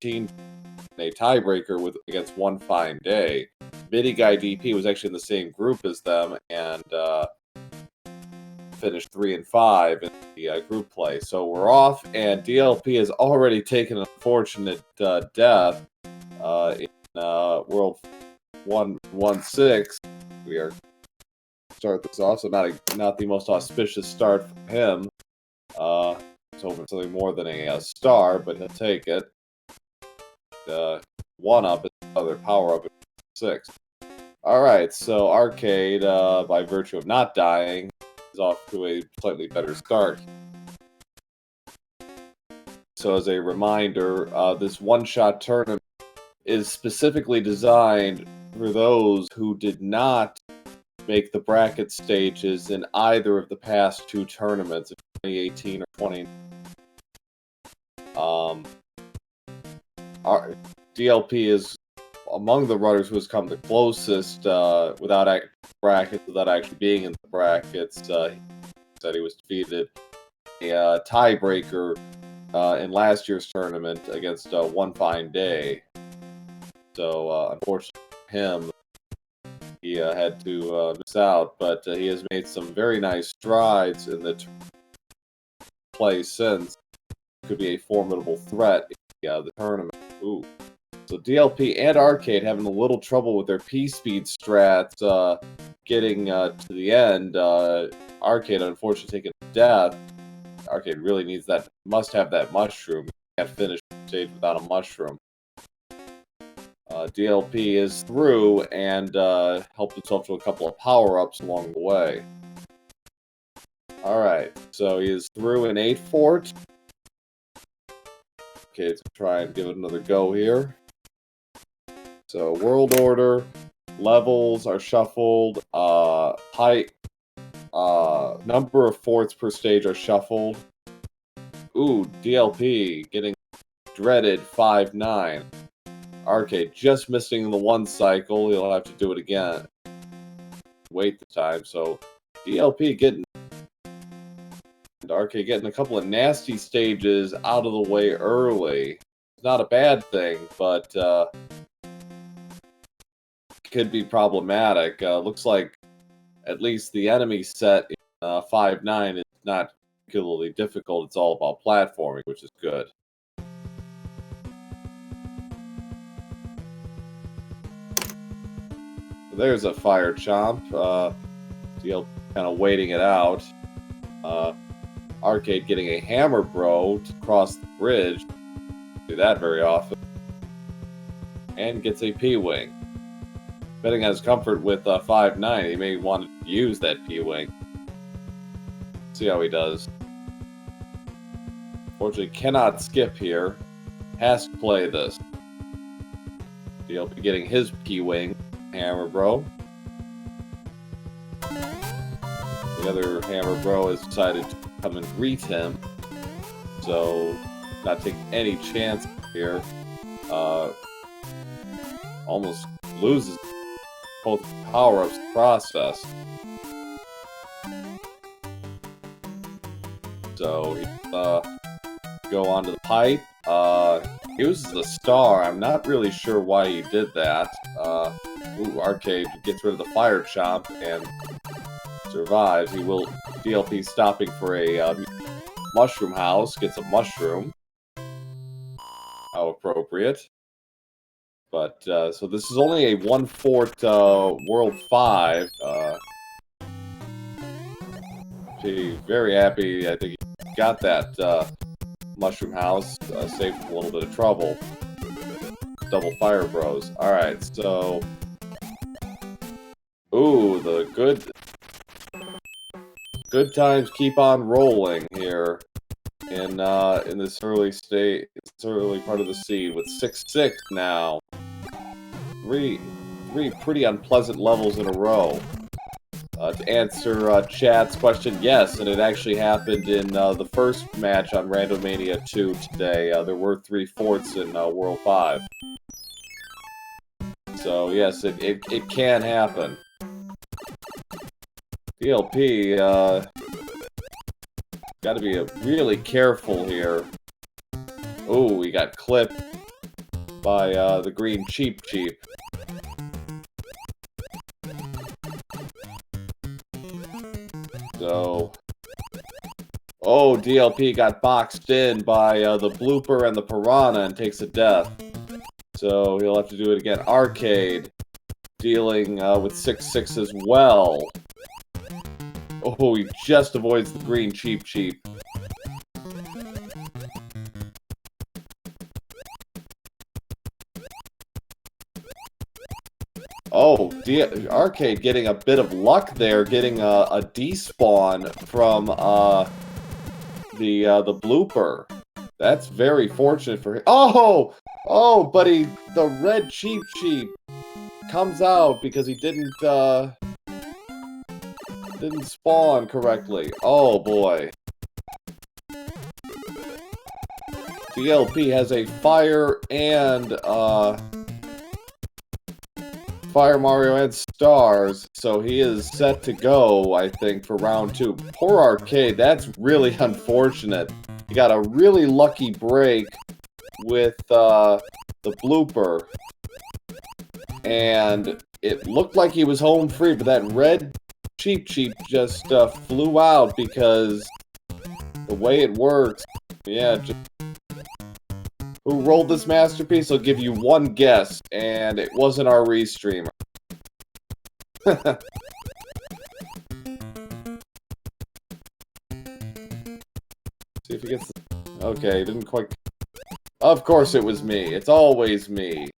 18 in a tiebreaker against One Fine Day. Mini Guy DP was actually in the same group as them and finished 3-5 in the group play. So we're off, and DLP has already taken an unfortunate death in World 116. We are start this off, so not the most auspicious start for him. He's hoping something more than a star, but he'll take it. One up is another power up at 6. Alright, so RKaid, by virtue of not dying, is off to a slightly better start. So as a reminder, this one-shot tournament is specifically designed for those who did not make the bracket stages in either of the past 2 tournaments, 2018 or 2019. DLP is among the runners who has come the closest without brackets, without actually being in the brackets. He said he was defeated a tiebreaker in last year's tournament against One Fine Day. So unfortunately for him, he had to miss out, but he has made some very nice strides in the play since. Could be a formidable threat in the tournament. Ooh. So DLP and RKaid having a little trouble with their P-speed strats getting to the end. RKaid unfortunately taking a death. RKaid really needs that, must have that mushroom. Can't finish the stage without a mushroom. DLP is through and helped himself to a couple of power-ups along the way. Alright, so he is through in 8 fort. Okay, let's try and give it another go here. So, world order, levels are shuffled, height, number of forts per stage are shuffled. Ooh, DLP getting dreaded 5-9. RKaid just missing the 1 cycle, he'll have to do it again. Wait the time, so DLP getting... and RKaid getting a couple of nasty stages out of the way early. It's not a bad thing, but could be problematic. Looks like at least the enemy set in 5-9 is not particularly difficult. It's all about platforming, which is good. There's a fire chomp. DLP kind of waiting it out. RKaid getting a hammer bro to cross the bridge. Do that very often. And gets a P-wing. Betting on his comfort with 5-9, he may want to use that P-wing. See how he does. Fortunately, cannot skip here. Has to play this. DLP getting his P-wing. Hammer bro. The other hammer bro has decided to come and greet him. So, not taking any chance here. Almost loses both power-ups process. So, he go onto the pipe. Uses the star. I'm not really sure why he did that. RKaid gets rid of the fire chomp and survives. He will DLP stopping for a mushroom house. Gets a mushroom. How appropriate. But, so this is only a 1 fort World 5. Very happy. I think he got that mushroom house. Saved him a little bit of trouble. Double fire bros. Alright, so... Ooh, the good times keep on rolling here in this early state, this early part of the seed with 6-6 now. Three pretty unpleasant levels in a row. To answer Chad's question, yes, and it actually happened in the first match on Randomania 2 today. There were 3 forts in World 5. So yes, it can happen. DLP, got to be really careful here. Oh, we got clipped. by the green Cheep Cheep. So... Oh, DLP got boxed in by the Blooper and the Piranha and takes a death. So he'll have to do it again. RKaid dealing with 6-6 as well. Oh, he just avoids the green Cheep Cheep. Oh, RKaid getting a bit of luck there, getting a despawn from the Blooper. That's very fortunate for him. Oh! Oh, buddy, the red Cheep Cheep comes out because he didn't spawn correctly. Oh, boy. DLP has a fire and, Fire Mario and Stars, so he is set to go, I think, for round 2. Poor RKaid, that's really unfortunate. He got a really lucky break with the Blooper, and it looked like he was home free, but that red Cheep Cheep just flew out because the way it works, yeah, just... Who rolled this masterpiece? I'll give you one guess, and it wasn't our restreamer. See if he gets... Okay, didn't quite... Of course it was me. It's always me.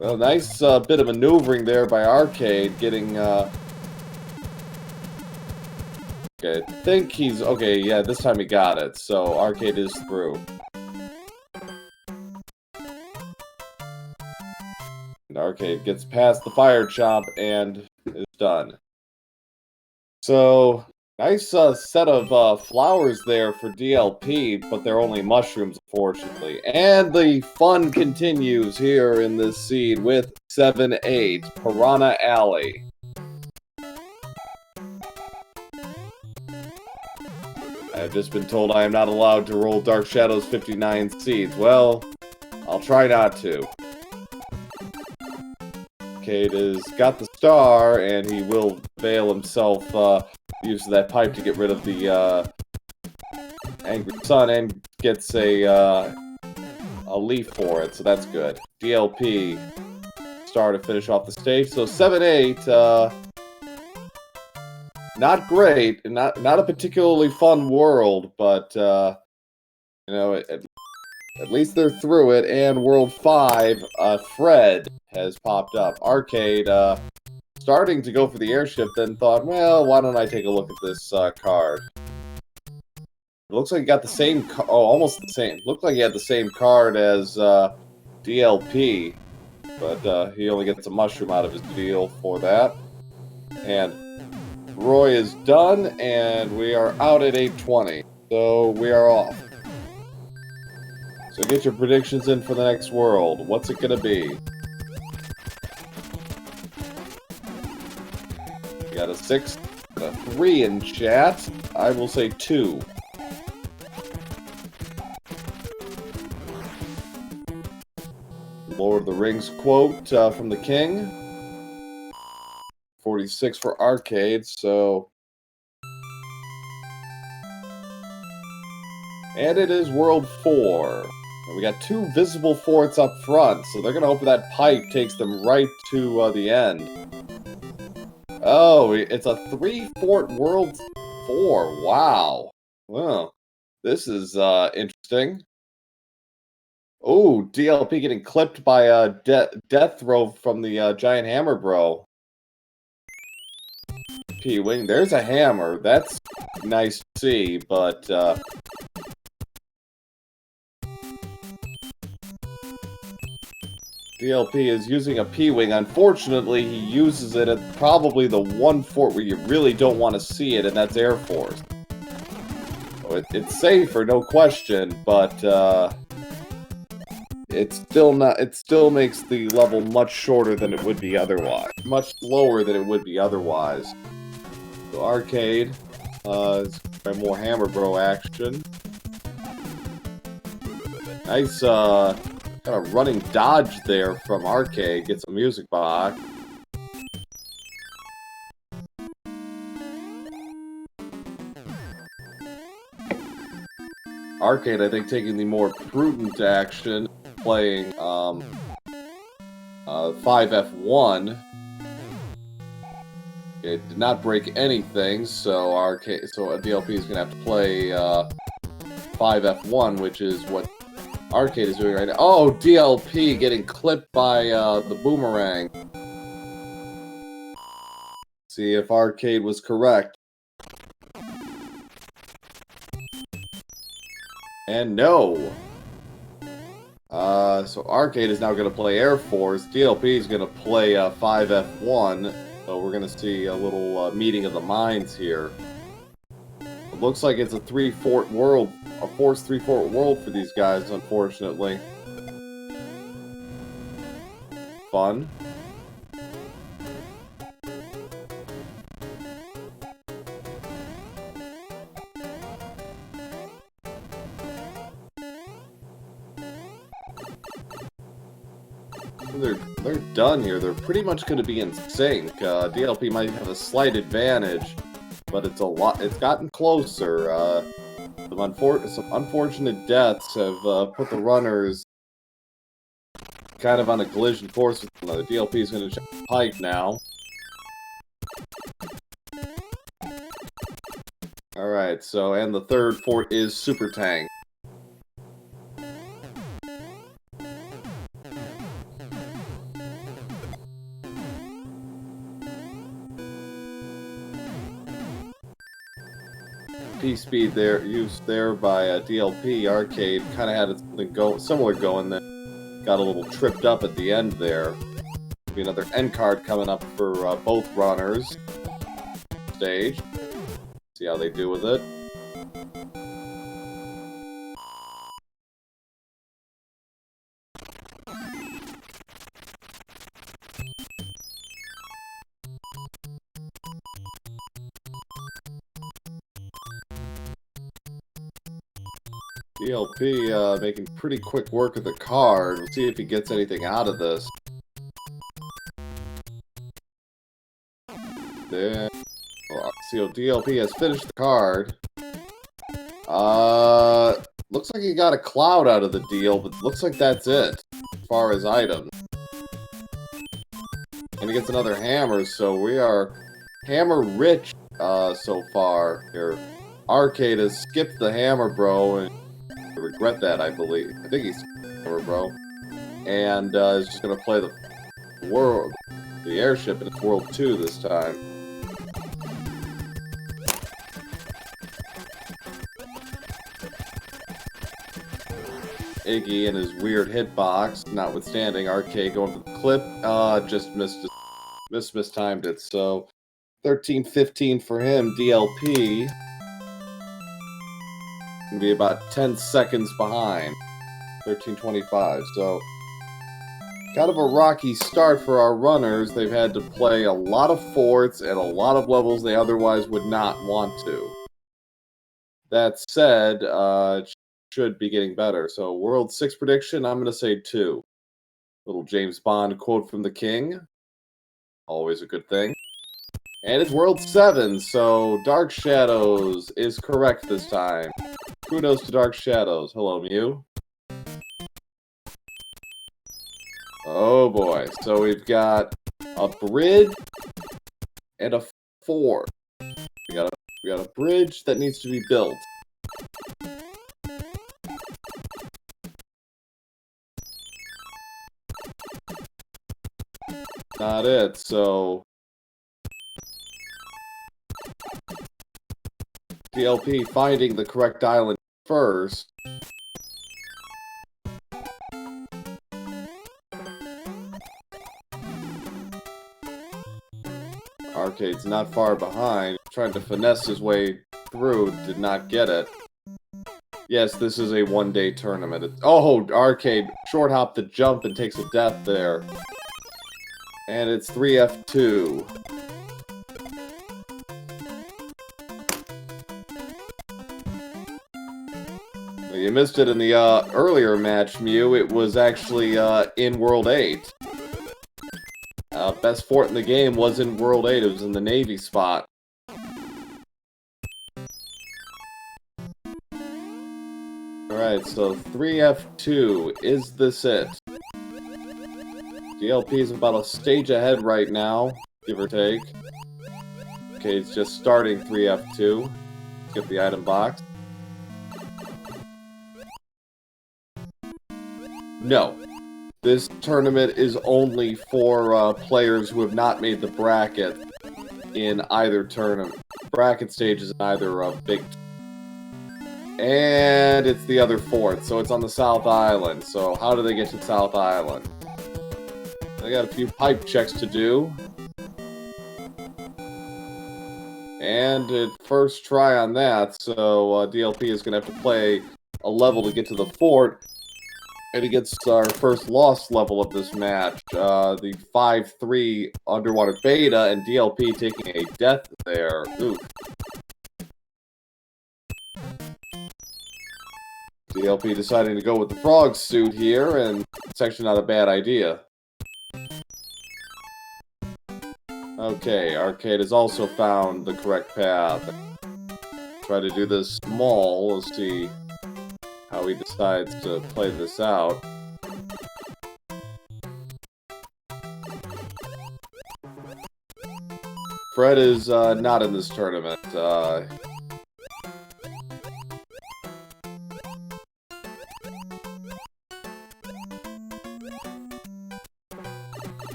Well, nice bit of maneuvering there by RKaid, getting... Okay, I think he's... Okay, yeah, this time he got it, so RKaid is through. And RKaid gets past the fire chomp and is done. So, nice set of flowers there for DLP, but they're only mushrooms, unfortunately. And the fun continues here in this seed with 7-8, Piranha Alley. I've just been told I am not allowed to roll Dark Shadows 59 seeds. Well, I'll try not to. RKaid has got the star, and he will avail himself use that pipe to get rid of the Angry Sun, and gets a leaf for it, so that's good. DLP star to finish off the stage. So 7-8, not great, and not a particularly fun world, but you know, at least they're through it. And World 5, Fred has popped up. RKaid starting to go for the airship, then thought, well, why don't I take a look at this card? It looks like he got the same, almost the same. Looked like he had the same card as DLP, but he only gets a mushroom out of his deal for that. And Roy is done, and we are out at 8:20, so we are off. So get your predictions in for the next world. What's it gonna be? We got a 6, a 3 in chat. I will say 2. Lord of the Rings quote from the King. 46 for RKaid, so... And it is World 4. And we got 2 visible forts up front, so they're going to hope that pipe takes them right to the end. Oh, it's a 3-fort World 4. Wow. Well, this is interesting. Oh, DLP getting clipped by a death throw from the Giant Hammer Bro. P-Wing, there's a hammer. That's nice to see, but DLP is using a P-Wing. Unfortunately, he uses it at probably the one fort where you really don't want to see it, and that's Air Force. So it's safer, no question, but it's still not. It still makes the level much shorter than it would be otherwise. Much slower than it would be otherwise. So RKaid is by more Hammer Bro action. Nice, kind of running dodge there from RKaid. Gets a music box. RKaid, I think, taking the more prudent action, playing 5F1. It did not break anything, so DLP is gonna have to play 5F1, which is what RKaid is doing right now. Oh, DLP getting clipped by the boomerang. See if RKaid was correct. And no. So RKaid is now going to play Air Force. DLP is going to play 5F1. So we're going to see a little meeting of the minds here. It looks like it's a 3-fort world, a forced 3-fort world for these guys, unfortunately. Fun. They're done here. They're pretty much going to be in sync. DLP might have a slight advantage, but it's gotten closer. Some unfortunate deaths have put the runners kind of on a collision course with them. The DLP is going to check the pike now. Alright, so, and the third fort is Super Tank. P-speed there, used there by DLP. RKaid kind of had something similar going there. Got a little tripped up at the end there. Be another end card coming up for both runners. Stage. See how they do with it. DLP making pretty quick work of the card. We'll see if he gets anything out of this. There. So DLP has finished the card. Looks like he got a cloud out of the deal, but looks like that's it as far as items. And he gets another hammer, so we are hammer rich so far here. RKaid has skipped the hammer, bro, and I regret that, I believe. I think he's hammer, bro. And is just gonna play the airship in its World 2 this time. Iggy and his weird hitbox, notwithstanding, RKaid going for the clip, just mistimed it, so 13-15 for him. DLP gonna be about 10 seconds behind, 13-25, so kind of a rocky start for our runners. They've had to play a lot of forts and a lot of levels they otherwise would not want to. That said, should be getting better. So World 6 prediction, I'm going to say 2. Little James Bond quote from the king. Always a good thing. And it's World 7, so Dark Shadows is correct this time. Kudos to Dark Shadows. Hello, Mew. Oh boy. So we've got a bridge and a fort. We got a bridge that needs to be built. Not it, so DLP finding the correct island first. RKaid's not far behind, trying to finesse his way through, did not get it. Yes, this is a one-day tournament. Oh, RKaid short hop the jump and takes a death there. And it's 3F2. You missed it in the earlier match, Mew. It was actually in World 8. Best fort in the game was in World 8. It was in the Navy spot. Alright, so 3F2. Is this it? DLP is about a stage ahead right now, give or take. Okay, it's just starting 3F2. Let's get the item box. No. This tournament is only for players who have not made the bracket in either tournament. Bracket stages in either big... And it's the other fort, so it's on the South Island. So how do they get to South Island? They got a few pipe checks to do. And first try on that, so DLP is going to have to play a level to get to the fort. And he gets our first lost level of this match, the 5-3 underwater beta, and DLP taking a death there. Ooh. DLP deciding to go with the frog suit here, and it's actually not a bad idea. Okay, RKaid has also found the correct path. Try to do this small. Let's see how he decides to play this out. Fred is not in this tournament.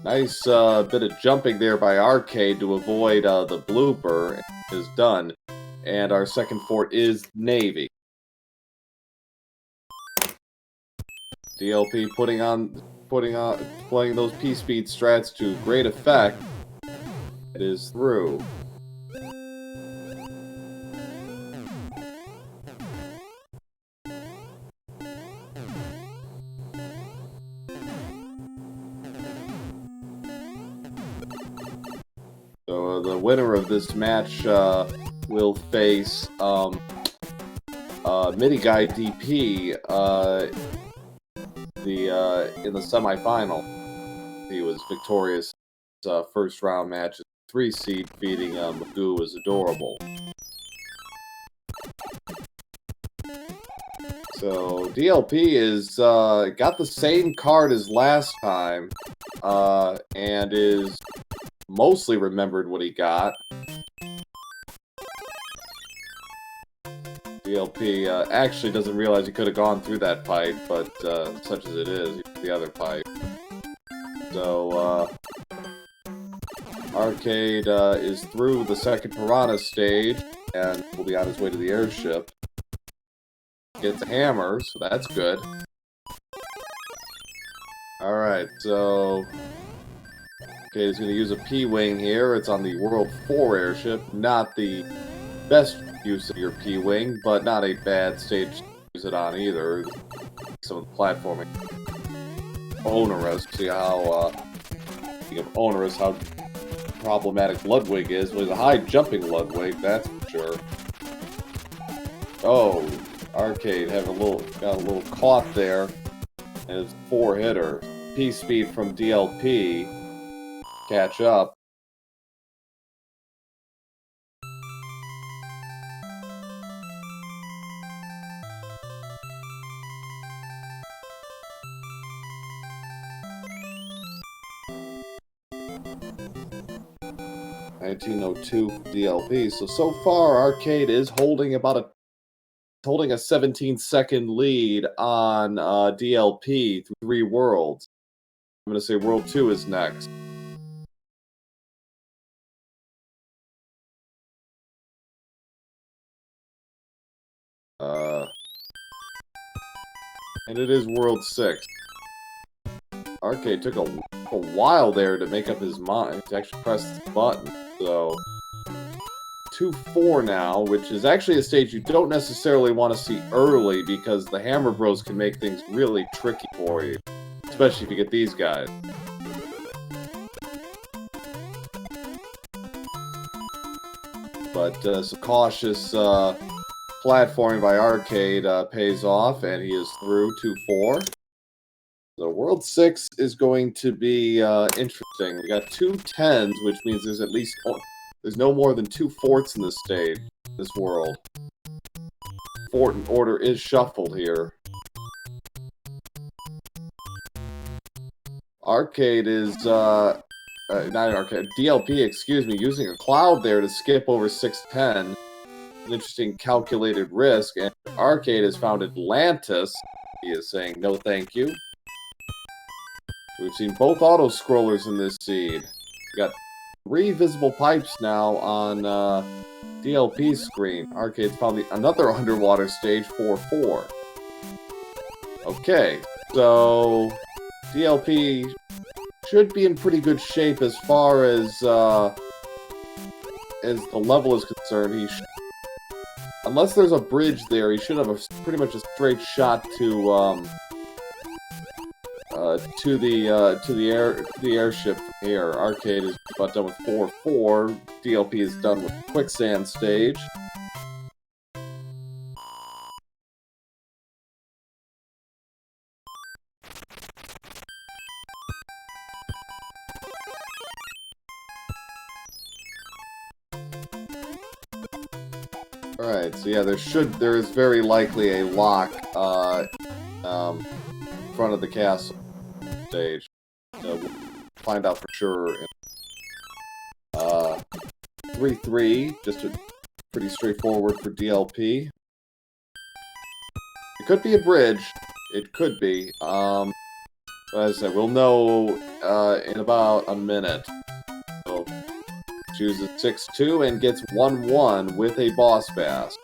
Nice bit of jumping there by RKaid to avoid the blooper. Is done. And our second fort is Navy. DLP playing those P-speed strats to great effect. It is through. So the winner of this match will face Midi Guy DP in the semifinal. He was victorious first round match. 3 seed beating Magoo was adorable. So DLP is got the same card as last time, and is mostly remembered what he got. DLP actually doesn't realize he could have gone through that pipe, but such as it is, he took the other pipe. So RKaid is through the second Piranha stage, and will be on his way to the airship. Gets a hammer, so that's good. Alright, so okay, he's going to use a P-Wing here. It's on the World 4 airship. Not the best use of your P-Wing, but not a bad stage to use it on either. Some of the platforming. Onerous. See how, speaking of onerous, how problematic Ludwig is. Well, he's a high-jumping Ludwig, that's for sure. Oh, RKaid got a little caught there. And it's 4-hitter. P-speed from DLP. Catch up. $19.02 DLP. So far, RKaid is holding a 17-second lead on DLP through 3 worlds. I'm going to say World 2 is next. And it is World 6. RKaid took a while there to make up his mind, to actually press the button. So 2-4 now, which is actually a stage you don't necessarily want to see early, because the Hammer Bros can make things really tricky for you. Especially if you get these guys. But some cautious platforming by RKaid pays off, and he is through 2-4. So World 6 is going to be interesting. We got 2 10s, which means there's at least there's no more than 2 forts in this stage, this world. Fort and order is shuffled here. RKaid is not RKaid. DLP, excuse me, using a cloud there to skip over 610. An interesting calculated risk, and RKaid has found Atlantis. He is saying no thank you. We've seen both auto-scrollers in this seed. We got 3 visible pipes now on DLP's screen. RKaid's found another underwater stage, 4-4. Okay, so DLP should be in pretty good shape as far as the level is concerned. Unless there's a bridge there, he should have pretty much a straight shot to the airship here. RKaid is about done with 4-4. DLP is done with quicksand stage. Alright, so yeah, there is very likely a lock in front of the castle stage. So we'll find out for sure. 3-3, just pretty straightforward for DLP. It could be a bridge. It could be. But as I said, we'll know in about a minute. So chooses 6-2 and gets 1-1 with a boss bass.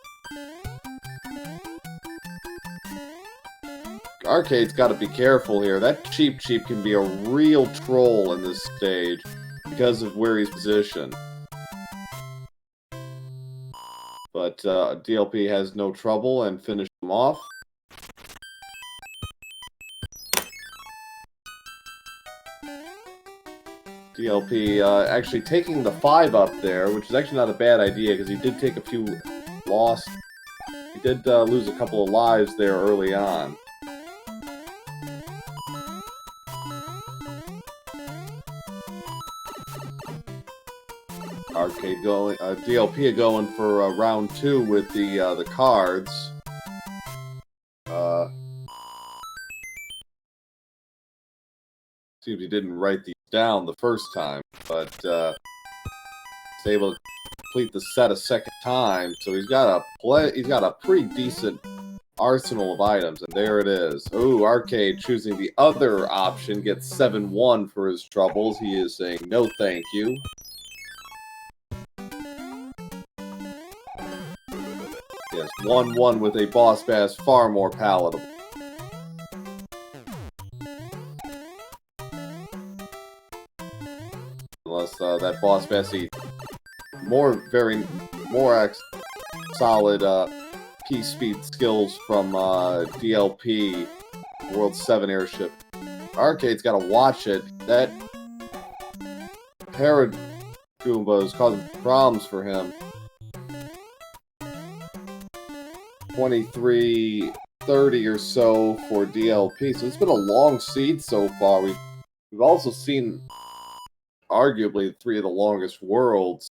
RKaid's got to be careful here. That Cheep can be a real troll in this stage because of where he's positioned. But DLP has no trouble and finished him off. DLP actually taking the 5 up there, which is actually not a bad idea because he did take a few loss. He did lose a couple of lives there early on. RKaid going, DLP going for round 2 with the cards. Seems he didn't write these down the first time, but he's able to complete the set a second time. So he's got a pretty decent arsenal of items, and there it is. Ooh, RKaid choosing the other option, gets 7-1 for his troubles. He is saying no thank you. Yes, 1-1 with a boss bass, far more palatable. Unless that boss bass eats more solid P-speed skills from DLP, World 7 airship. RKaid's got to watch it. That Paragoomba is causing problems for him. 23-30 or so for DLP. So it's been a long seed so far. We've also seen arguably 3 of the longest worlds.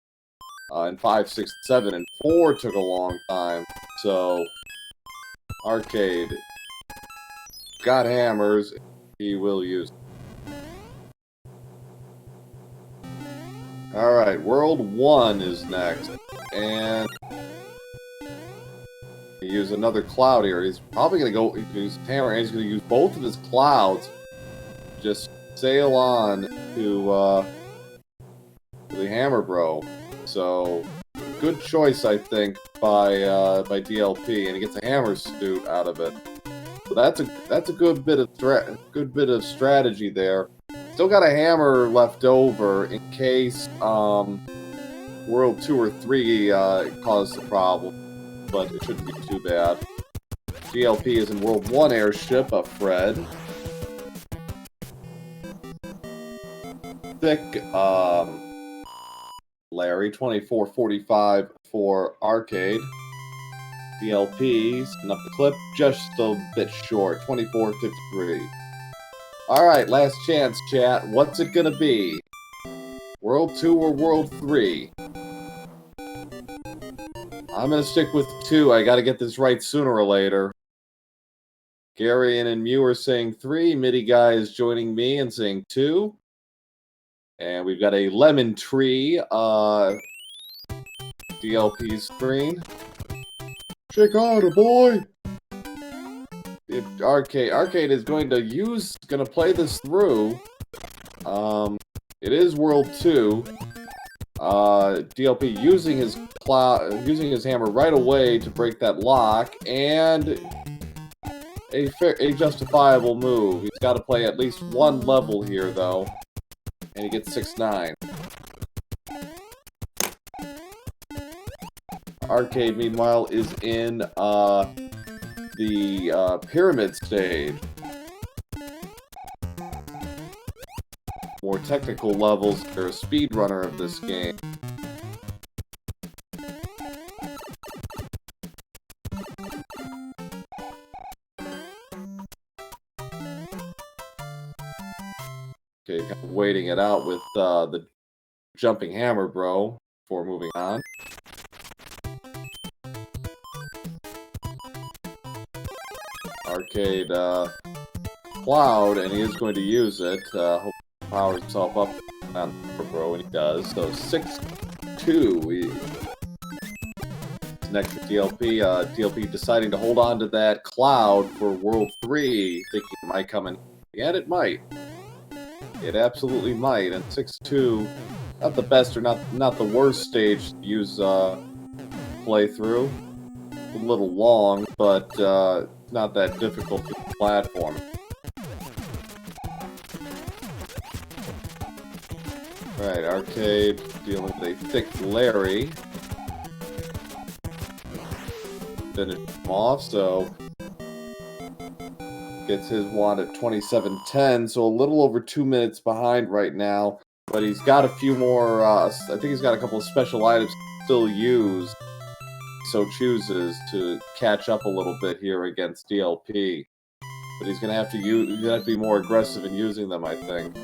And 5, 6, 7, and 4 took a long time. So RKaid got hammers. He will use. Alright, World 1 is next. And he used another cloud here. He's probably going to go use hammer, and he's going to use both of his clouds. Just sail on to the hammer bro. So good choice, I think, by DLP, and he gets a hammer suit out of it. So that's a good bit of strategy there. Still got a hammer left over in case World 2 or 3 caused a problem, but it shouldn't be too bad. DLP is in World 1 airship, a Fred. Thick, Larry, 24.45 for RKaid. DLP, setting up the clip just a bit short, 24:53. Alright, last chance, chat. What's it gonna be? World 2 or World 3? I'm gonna stick with 2. I gotta get this right sooner or later. Gary and Mew are saying 3. Midi Guy is joining me and saying 2. And we've got a lemon tree DLP screen. Check out a boy! RKaid is gonna play this through. It is World 2. DLP using his hammer right away to break that lock, and a justifiable move. He's got to play at least one level here, though, and he gets 6-9. RKaid, meanwhile, is in the pyramid stage. More technical levels, they're a speedrunner of this game. Okay, kind of waiting it out with the jumping hammer bro before moving on. RKaid Cloud, and he is going to use it. Hope he powers himself up on bro, and he does. So 6-2. Next to DLP. DLP deciding to hold on to that Cloud for World 3, thinking it might come in. And it might. It absolutely might. And 6-2, not the best or not the worst stage to use playthrough. A little long, but not that difficult to platform. Alright, RKaid dealing with a thick Larry. Finish him off, so gets his wand at 27:10, so a little over 2 minutes behind right now. But he's got a few more, I think he's got a couple of special items to still use, so chooses to catch up a little bit here against DLP. But he's gonna have to be more aggressive in using them, I think.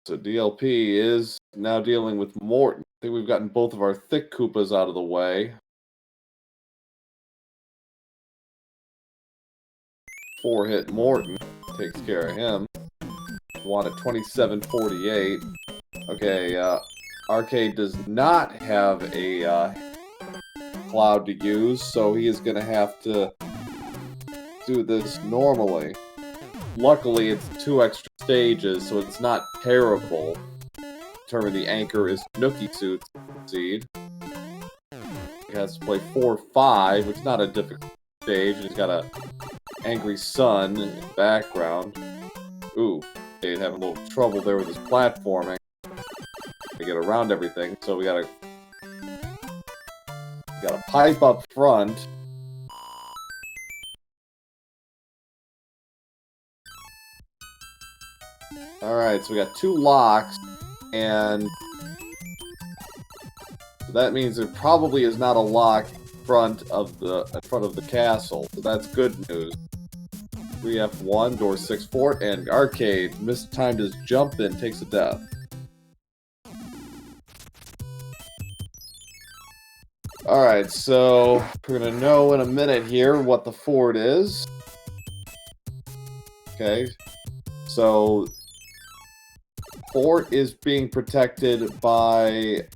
So DLP is now dealing with Morton. I think we've gotten both of our thick Koopas out of the way. 4-hit Morton takes care of him. Won at 27:48. Okay, RKaid does not have a Cloud to use, so he is going to have to do this normally. Luckily, it's 2 extra stages, so it's not terrible. Determine the anchor is Nookie Suit Seed. He has to play 4-5, which is not a difficult stage. He's got a angry sun in the background. Ooh, he'd have a little trouble there with his platforming to get around everything, so we gotta pipe up front. Alright, so we got 2 locks, and so that means there probably is not a lock in front of the castle, so that's good news. 3F1, door 6 fort, and RKaid mistimed his jump in, takes a death. Alright, so we're gonna know in a minute here what the fort is. Okay, so fort is being protected by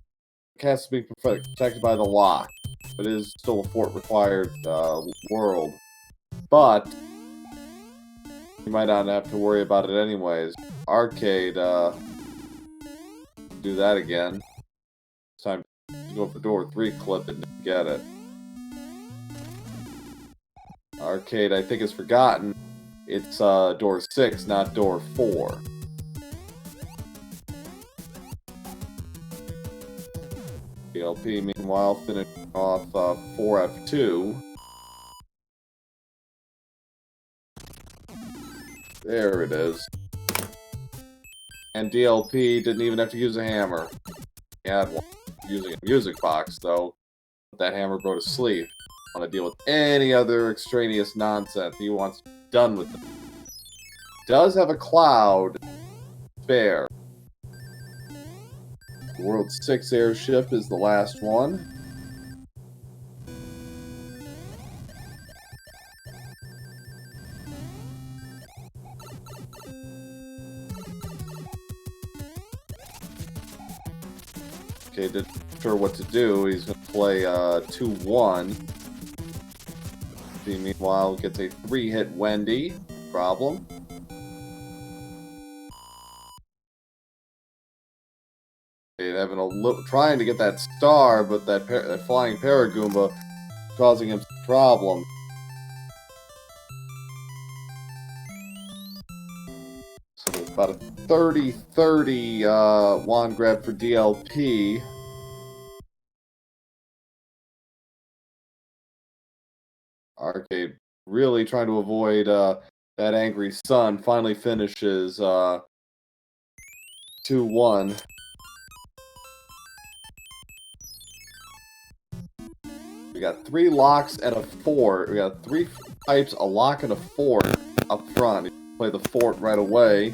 castle being protected by the lock. It is still a fort required world, but you might not have to worry about it anyways. RKaid do that again. It's time to go for door 3, clip it, and get it. RKaid, I think, has forgotten it's door 6, not door 4. DLP, meanwhile, finishing off 4F2. There it is. And DLP didn't even have to use a hammer. He had one. Using a music box, though. Put that hammer bro to sleep. Want to deal with any other extraneous nonsense. He wants to be done with it. Does have a cloud spare. The World 6 airship is the last one. Okay, not sure what to do. He's going to play 2-1. He, meanwhile, gets a 3-hit Wendy. Problem. Okay, having trying to get that star, but that flying Paragoomba causing him some problems. So it's about a 30-30 wand grab for DLP. RKaid really trying to avoid that angry sun. Finally finishes 2-1. We got 3 locks and a fort. We got 3 pipes, a lock, and a fort up front. You play the fort right away.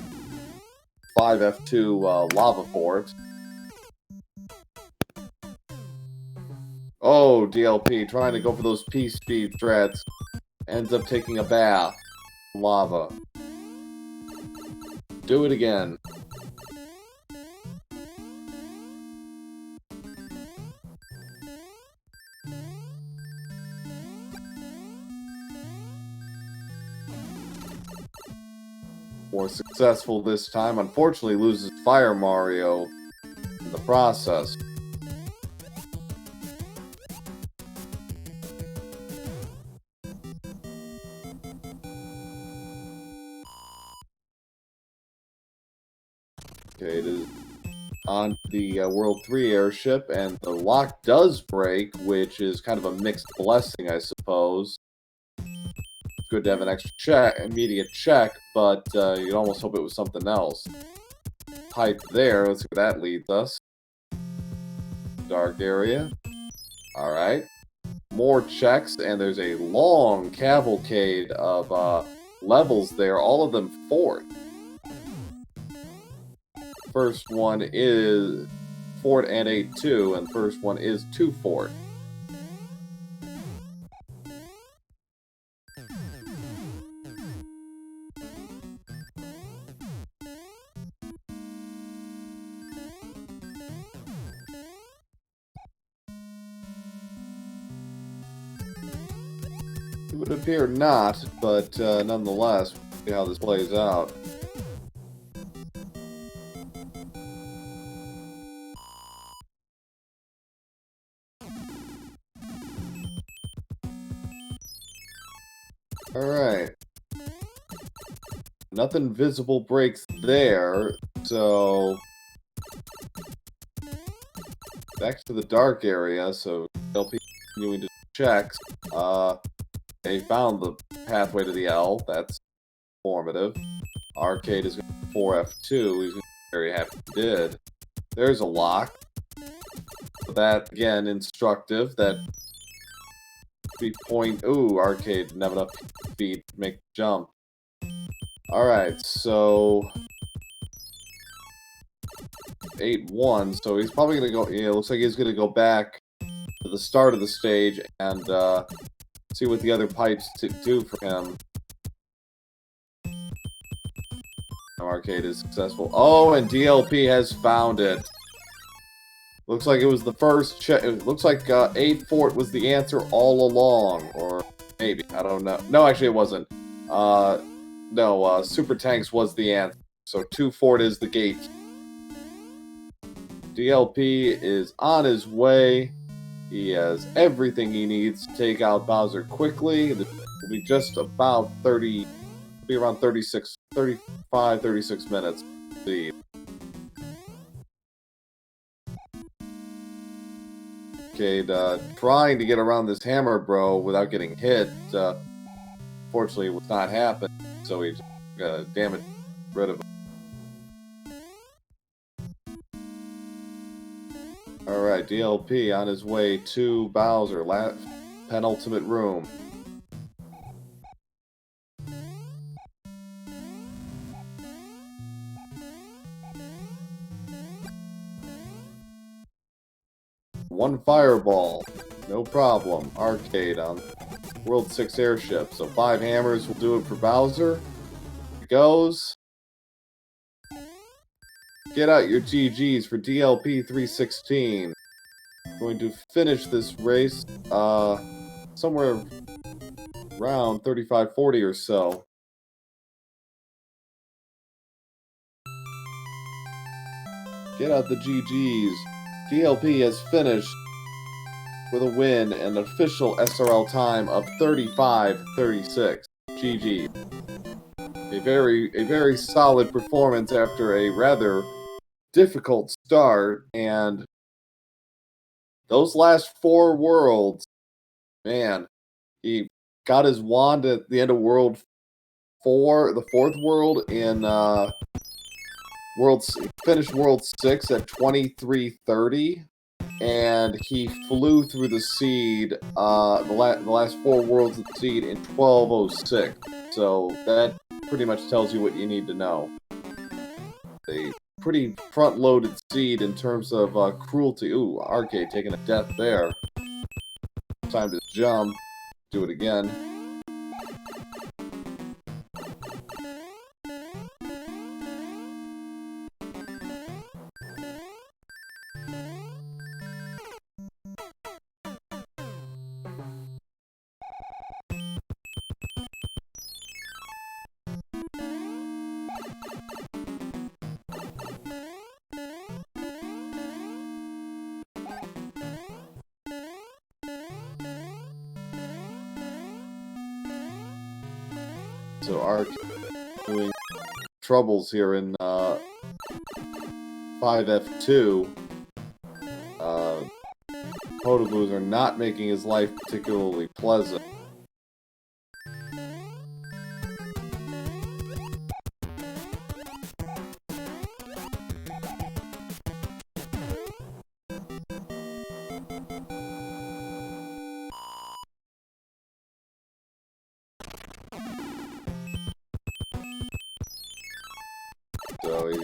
5F2 lava fort. Oh, DLP trying to go for those P-speed threats. Ends up taking a bath. Lava. Do it again. More successful this time. Unfortunately, loses Fire Mario in the process. Okay, it is on the World 3 airship, and the lock does break, which is kind of a mixed blessing, I suppose. Good to have an extra immediate check, but you'd almost hope it was something else. Pipe there, let's see where that leads us. Dark area. Alright. More checks, and there's a long cavalcade of levels there, all of them 4th. First one is fort and 8-2, and first one is 2-fort. It would appear not, but nonetheless, we'll see how this plays out. Alright. Nothing visible breaks there, so back to the dark area, so LP continuing to check. They found the pathway to the L, that's informative. RKaid is going to 4F2, he's very happy he did. There's a lock. So that, again, instructive, that speed point. Ooh, RKaid didn't have enough speed to make the jump. Alright, so 8-1, so he's probably gonna go, yeah, looks like he's gonna go back to the start of the stage and see what the other pipes do for him. RKaid is successful. Oh, and DLP has found it. Looks like it was the first check. It looks like 8-fort was the answer all along, or maybe, I don't know. No, actually it wasn't. No, Super Tanks was the answer. So 2-fort is the gate. DLP is on his way. He has everything he needs to take out Bowser quickly. It'll be just about 30, be around 35, 36 minutes. See. RKaid trying to get around this hammer bro without getting hit. Fortunately, it would not happen, so he damaged rid of him. Alright, DLP on his way to Bowser, penultimate room. One fireball, no problem. RKaid on World 6 airship. So 5 hammers will do it for Bowser. Here it goes. Get out your GGs for DLP316. Going to finish this race somewhere around 35-40 or so. Get out the GGs. DLP has finished with a win and an official SRL time of 35-36. GG. A very solid performance after a rather difficult start, and those last 4 worlds, man, he got his wand at the end of World 4, the 4th world in finished World 6 at 23:30, and he flew through the seed, the last 4 worlds of the seed in 12:06. So that pretty much tells you what you need to know. A pretty front-loaded seed in terms of cruelty. Ooh, RKaid taking a death there. Time to jump. Do it again. So RKaid doing troubles here in 5F2. Potoboos are not making his life particularly pleasant. So he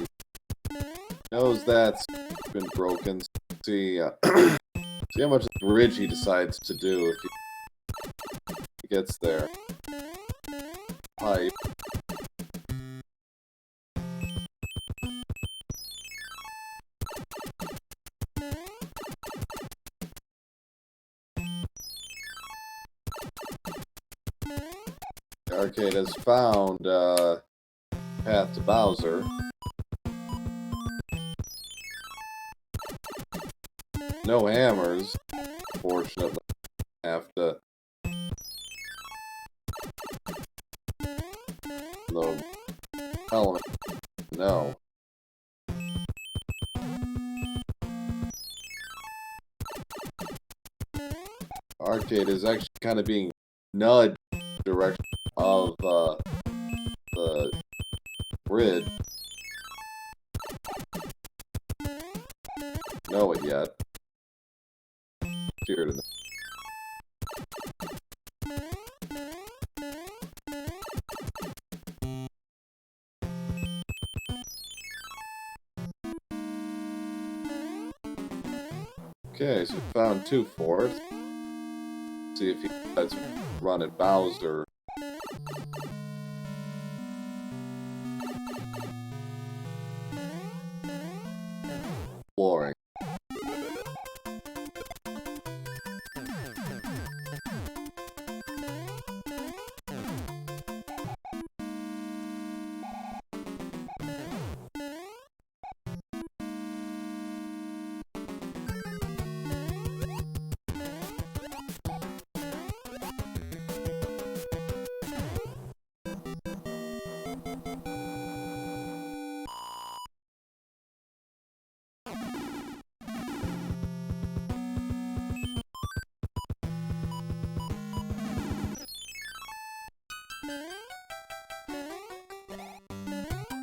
knows that's been broken. See, see how much bridge he decides to do if he gets there. Pipe. RKaid has found path to Bowser. No hammers, fortunately. Have to. No element. No. RKaid is actually kind of being nudged in the direction of the grid. Know it yet. Steer to the Okay, so we found 2 fourths. See if he decides to run at Bowser. Exploring.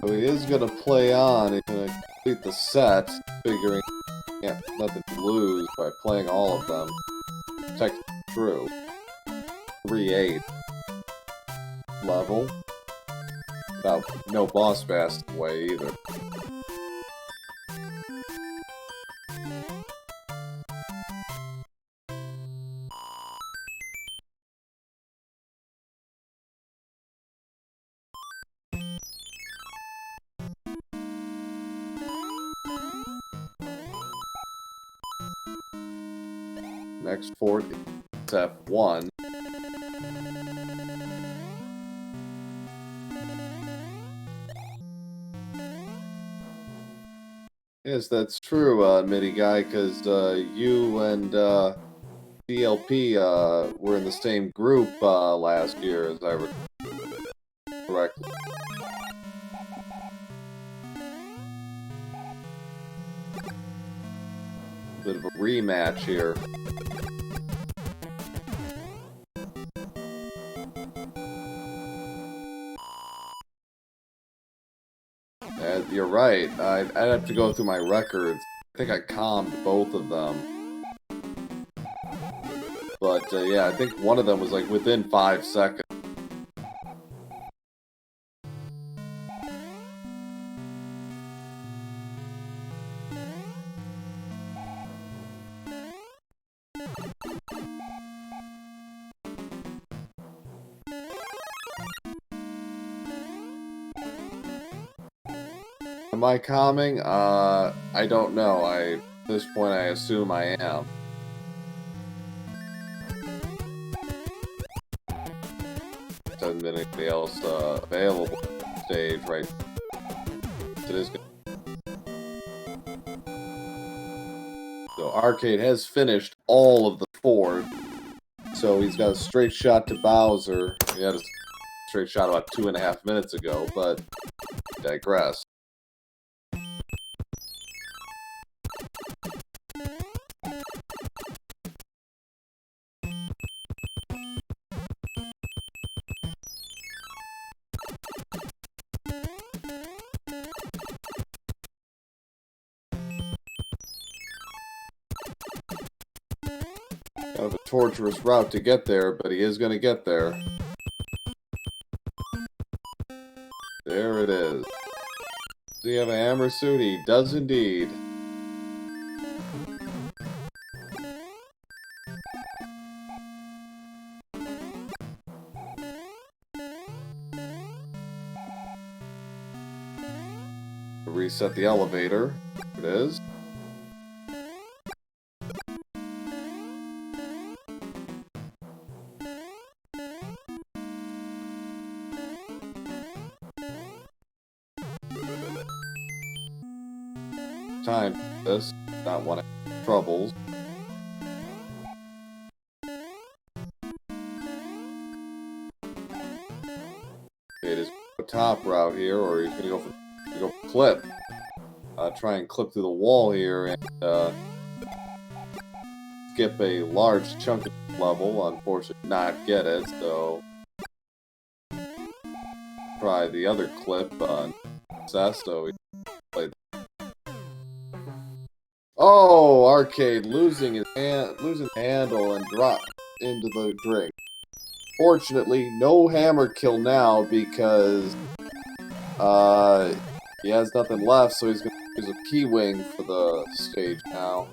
So he is going to play on. He's going to complete the set, figuring Yeah, nothing to lose by playing all of them. Technically true. 3-8 level. Without no boss fast way either. Next fort is F1. Yes, that's true, MIDI guy, because you and DLP were in the same group last year, as I recall correctly. Bit of a rematch here. You're right. I'd have to go through my records. I think I calmed both of them. But yeah, I think one of them was like within 5 seconds. Am I calming? I don't know. At this point, I assume I am. Doesn't been anything else available on the stage, right? It is good. So RKaid has finished all of the four. So he's got a straight shot to Bowser. He had a straight shot about 2.5 minutes ago, but digress. Kind of a torturous route to get there, but he is going to get there. There it is. Does he have a hammer suit? He does indeed. Reset the elevator. There it is. Time for this. Not one of troubles. It is a top route here, or he's gonna go for clip. Try and clip through the wall here and skip a large chunk of the level. Unfortunately, not get it. So try the other clip on success. So we play. Oh, RKaid losing the handle and drop into the drink. Fortunately, no hammer kill now because he has nothing left, so he's going to use a P-Wing for the stage now.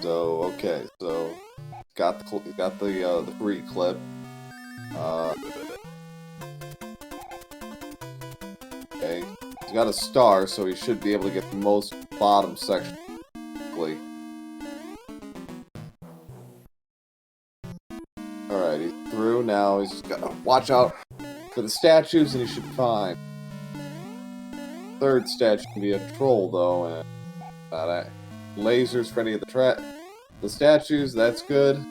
So okay, so got the free clip. Okay, he's got a star, so he should be able to get the most bottom section quickly. Alright, he's through. Now he's just gotta watch out for the statues, and he should be fine. Third statue can be a troll, though, and lasers for any of the statues. That's good.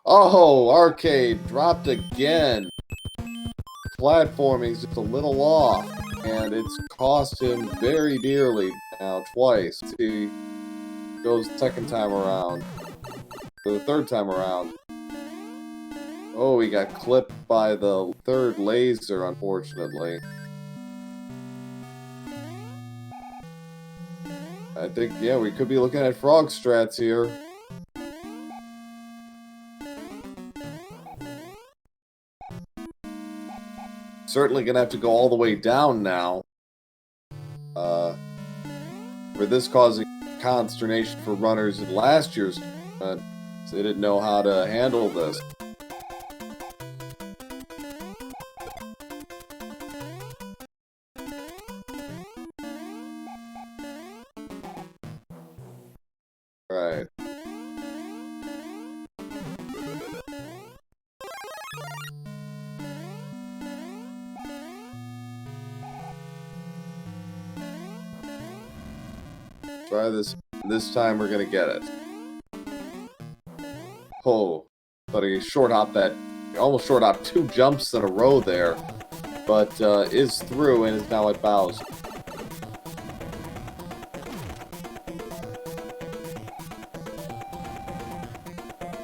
Oh, RKaid dropped again. Platforming's just a little off. and it's cost him very dearly now, twice. He goes the second time around, or the third time around. Oh, he got clipped by the third laser, unfortunately. I think, yeah, we could be looking at frog strats here. Certainly gonna have to go all the way down now. For this causing consternation for runners in last year's tournament, so they didn't know how to handle this. Right. Try this. This time we're gonna get it. Oh, thought he short hopped that. He almost short hopped 2 jumps in a row there, but is through and is now at Bowser.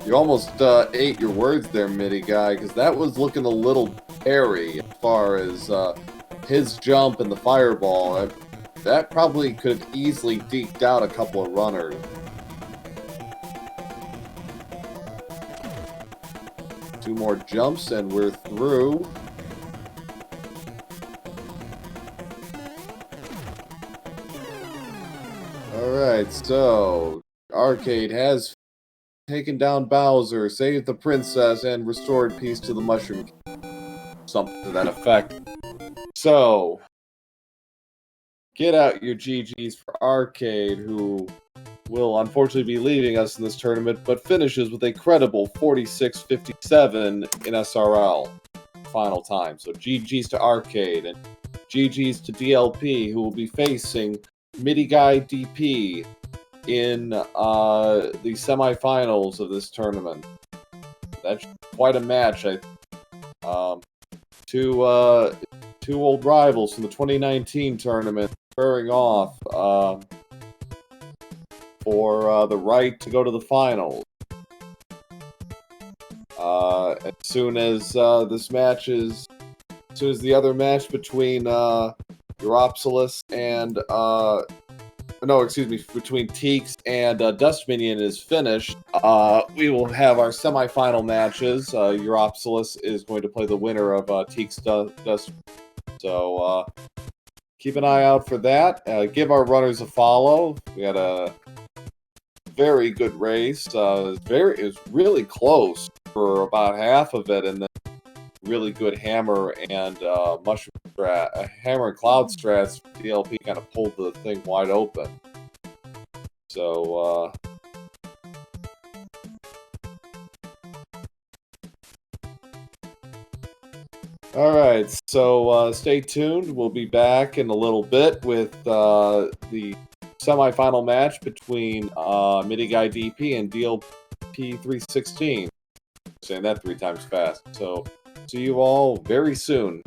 You almost ate your words there, Mitty guy, because that was looking a little hairy as far as his jump and the fireball. That probably could have easily deked out a couple of runners. Two more jumps and we're through. Alright, so RKaid has taken down Bowser, saved the princess, and restored peace to the Mushroom King. Something to that effect. So, get out your GGs for RKaid, who will unfortunately be leaving us in this tournament, but finishes with a credible 46-57 in SRL final time. So GGs to RKaid, and GGs to DLP, who will be facing Mitty Guy DP in the semifinals of this tournament. That's quite a match. Two old rivals from the 2019 tournament squaring off for the right to go to the finals. As soon as this match is, as soon as the other match between Europsilus and between Teaks and Dust Minion is finished, we will have our semifinal matches. Europsilus is going to play the winner of Teaks Dust. So keep an eye out for that. Give our runners a follow. We had a very good race. It was really close for about half of it, and then really good hammer and mushroom strat, hammer and cloud strats. DLP kind of pulled the thing wide open. So all right, so stay tuned. We'll be back in a little bit with the semifinal match between Mitty Guy DP and DLP316. Saying that 3 times fast. So see you all very soon.